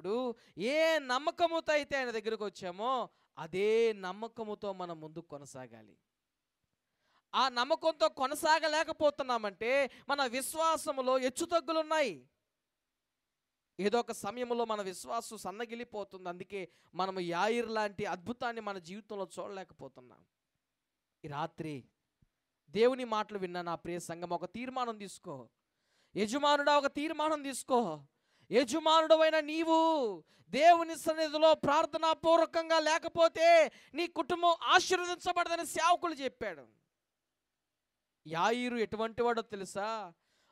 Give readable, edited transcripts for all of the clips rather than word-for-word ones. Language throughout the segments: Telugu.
వచ్చినప్పుడు ఏ నమ్మకముతో అయితే ఆయన దగ్గరకు వచ్చామో అదే నమ్మకముతో మనం ముందుకు కొనసాగాలి. ఆ నమ్మకంతో కొనసాగలేకపోతున్నామంటే మన విశ్వాసములో హెచ్చుతగ్గులున్నాయి. ఏదో ఒక సమయంలో మన విశ్వాసం సన్నగిలిపోతుంది. అందుకే మనము యాయిర్ లాంటి అద్భుతాన్ని మన జీవితంలో చూడలేకపోతున్నాం. ఈ రాత్రి దేవుని మాటలు విన్న నా ప్రియ సంఘం, ఒక తీర్మానం తీసుకో. యజమానుడా, ఒక తీర్మానం తీసుకో. యజమానుడవైన నీవు దేవుని సన్నిధిలో ప్రార్థనాపూర్వకంగా లేకపోతే నీ కుటుంబం ఆశీర్వదించబడదని సేవకులు చెప్పాడు. యాయిరు ఎటువంటి వాడో తెలుసా?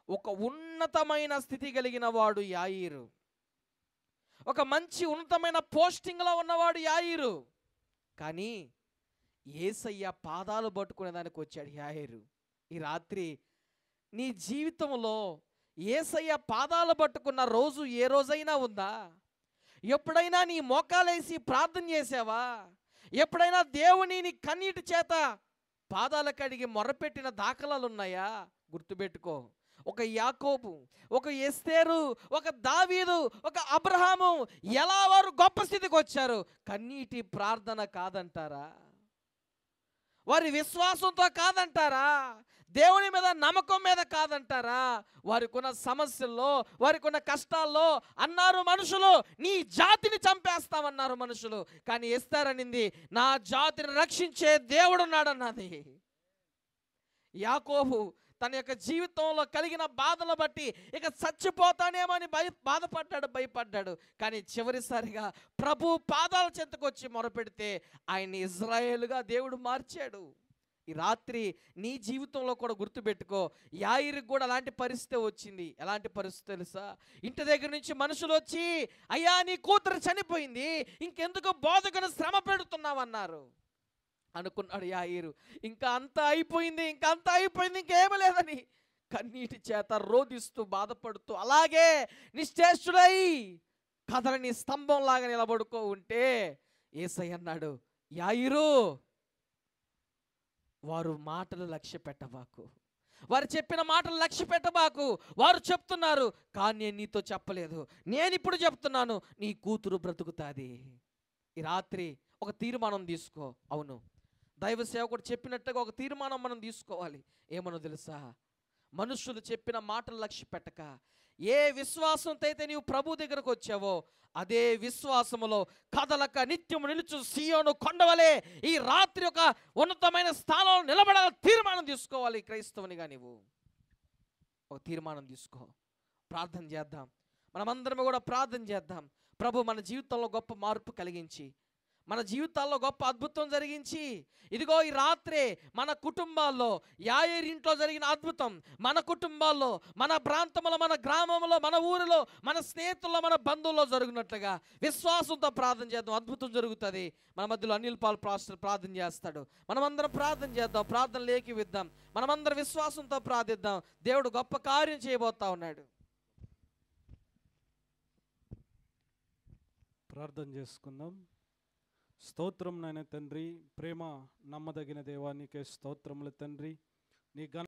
ఒక ఉన్నతమైన స్థితి కలిగిన వాడు యాయిరు. ఒక మంచి ఉన్నతమైన పోస్టింగ్లో ఉన్నవాడు యాయిరు. కానీ యేసయ్య పాదాలు పట్టుకునే దానికి వచ్చాడు యాయిరు. ఈ రాత్రి నీ జీవితంలో యేసయ్య పాదాలు పట్టుకున్న రోజు ఏ రోజైనా ఉందా? ఎప్పుడైనా నీ మోకాలేసి ప్రార్థన చేసావా? ఎప్పుడైనా దేవుని నీ కన్నీటి చేత పాదాల కడిగి మొర్రపెట్టిన దాఖలాలు ఉన్నాయా? గుర్తుపెట్టుకో, ఒక యాకోబు, ఒక ఎస్తేరు, ఒక దావీదు, ఒక అబ్రహాము ఎలా వారు గొప్ప స్థితికి వచ్చారు? కన్నీటి ప్రార్థన కాదంటారా? వారి విశ్వాసంతో కాదంటారా? దేవుని మీద నమ్మకం మీద కాదంటారా? వారికి ఉన్న సమస్యల్లో, వారికి ఉన్న కష్టాల్లో అన్నారు మనుషులు, నీ జాతిని చంపేస్తామన్నారు మనుషులు. కానీ ఎస్తేరనింది, నా జాతిని రక్షించే దేవుడు ఉన్నాడన్నది. యాకోబు తన యొక్క జీవితంలో కలిగిన బాధలు బట్టి ఇక చచ్చిపోతానేమో అని భయపడ్డాడు. కానీ చివరిసారిగా ప్రభు పాదాల చెంతకొచ్చి మొరపెడితే ఆయన్ని ఇజ్రాయేలుగా దేవుడు మార్చాడు. ఈ రాత్రి నీ జీవితంలో కూడా గుర్తుపెట్టుకో, యాయిరుకి కూడా అలాంటి పరిస్థితి వచ్చింది. ఎలాంటి పరిస్థితి తెలుసా? ఇంటి దగ్గర నుంచి మనుషులు వచ్చి, అయ్యా నీ కూతురు చనిపోయింది, ఇంకెందుకు బోధకుని శ్రమ పెడుతున్నావన్నారు. అనుకున్నాడు యాయిరు, ఇంకా అంతా అయిపోయింది, ఇంకేమీ లేదని కన్నీటి చేత రోదిస్తూ బాధపడుతూ అలాగే నిశ్చేష్టుడై కదలని స్తంభంలాగా నిలబడుకో ఉంటే యేసయ్య అన్నాడు, యాయిరు వారు మాటలు లక్ష్య పెట్టబాకు, వారు చెప్పిన మాటలు లక్ష్య పెట్టబాకు. వారు చెప్తున్నారు కానీ నేను నీతో చెప్పలేదు, నేను ఇప్పుడు చెప్తున్నాను, నీ కూతురు బ్రతుకుతాది. ఈ రాత్రి ఒక తీర్మానం తీసుకో. అవును, దైవ సేవకుడు చెప్పినట్టుగా ఒక తీర్మానం మనం తీసుకోవాలి. ఏమనో తెలుసా? మనుషులు చెప్పిన మాటలు లక్ష్య పెట్టక ఏ విశ్వాసంతో అయితే నీవు ప్రభు దగ్గరకు వచ్చావో అదే విశ్వాసములో కదలక నిత్యము నిలుచు సీయోను కొండవలే ఈ రాత్రి ఒక ఉన్నతమైన స్థానంలో నిలబడాలని తీర్మానం తీసుకోవాలి. క్రైస్తవునిగా నీవు ఒక తీర్మానం తీసుకో. ప్రార్థన చేద్దాం, మనమందరం కూడా ప్రార్థన చేద్దాం. ప్రభు మన జీవితంలో గొప్ప మార్పు కలిగించి, మన జీవితాల్లో గొప్ప అద్భుతం జరిగించి, ఇదిగో ఈ రాత్రే మన కుటుంబాల్లో యాయిరు ఇంట్లో జరిగిన అద్భుతం మన కుటుంబాల్లో, మన ప్రాంతంలో, మన గ్రామంలో, మన ఊరిలో, మన స్నేహితుల్లో, మన బంధువుల్లో జరుగునట్లుగా విశ్వాసంతో ప్రార్థన చేద్దాం. అద్భుతం జరుగుతుంది. మన మధ్యలో అనిల్ పాల్ పాస్టర్ ప్రార్థన చేస్తాడు. మనమందరం ప్రార్థన చేద్దాం, ప్రార్థన లేఖిద్దాం, మనమందరం విశ్వాసంతో ప్రార్థిద్దాం. దేవుడు గొప్ప కార్యం చేయబోతా ఉన్నాడు. ప్రార్థన చేసుకుందాం. స్తోత్రం నాయన తండ్రి, ప్రేమ నమ్మదగిన దేవా, నీకే స్తోత్రములు తండ్రి. నీ